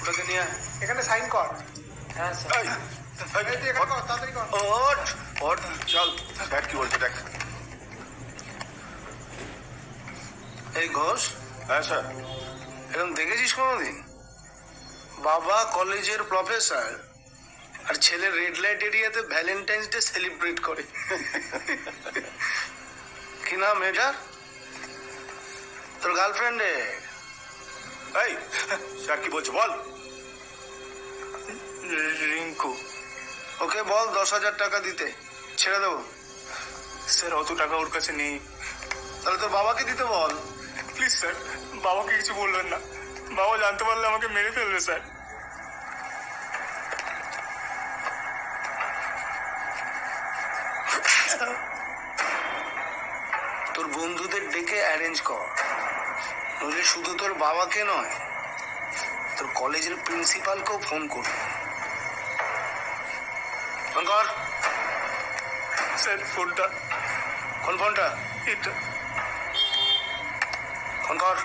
ওটাকে নিয়ে এখানে সাইন কর। হ্যাঁ স্যার। এই তুই এখানে কর, তাড়াতাড়ি কর। ওঠ ওঠ, চল স্যার কি বলছে দেখ। এই ঘোষ, হ্যাঁ স্যার। এরকম দেখেছিস কোনোদিন? বাবা কলেজের প্রফেসর আর ছেলে রেড লাইট এরিয়াতে ভ্যালেন্টাইন্স ডে সেলিব্রেট করে। কি নাম এটার? তোর গার্লফ্রেন্ডে? এই স্যার কি বলছে বল। রিঙ্কু। ওকে বল 10,000 টাকা দিতে, ছেড়ে দেবো। স্যার অত টাকা ওর কাছে নেই। তাহলে তোর বাবাকে দিতে বল। প্লিজ স্যার, বাবাকে কিছু বলবেন না। বাবা জানতে পারলে আমাকে মেরে ফেলবে স্যার। তোর বন্ধুদের ডেকে অ্যারেঞ্জ কর, নইলে শুধু তোর বাবাকে নয়, তোর কলেজের প্রিন্সিপালকেও ফোন করবো। ফোন কর। স্যার ফোনটা। কোন ফোনটা? এটা। ফোন কর।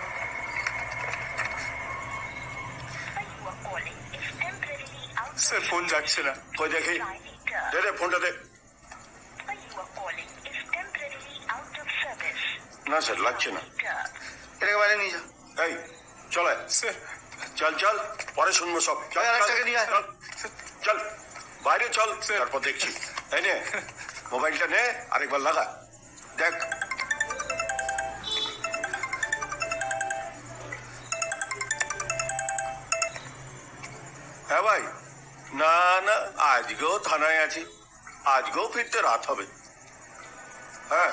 স্যার ফোন যাচ্ছে না। কই দেখি, দে দে ফোনটা দে। না স্যার লাগছে না। এটাকে বাইরে নিয়ে যা। এই চলে স্যার চল চল, পরে শুনবো সব। চল এই আরেকটাকে নিয়ে আয়। চল, চল বাইরে চল, স্যার। তারপর দেখছি। এই নে মোবাইলটা নে, আরেকবার লাগা দেখ। হ্যাঁ ভাই, না না আজকেও থানায় আছি, আজকেও ফিরতে রাত হবে। হ্যাঁ